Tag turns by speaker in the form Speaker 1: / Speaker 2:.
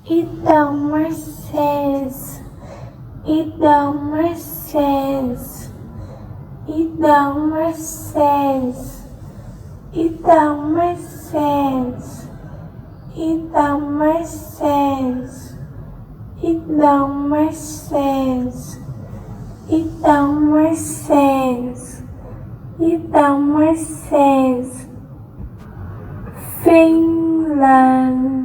Speaker 1: It don't make sense. It don't make sense. It don't make sense. It don't make sense. It don't make sense. It don't make sense. It don't make sense. It don't make sense. Finland.